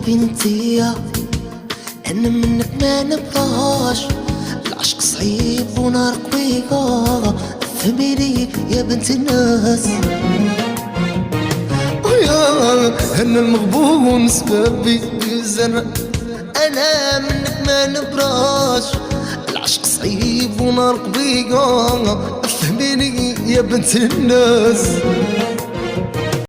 بنتيا انا منك ما نبغاش. العشق صعيب ونار قوية، فهميني يا بنت الناس. ويا انا المغبون سبابي الزرع، انا منك ما نبراش. العشق صعيب ونار قوية، فهميني يا بنت الناس.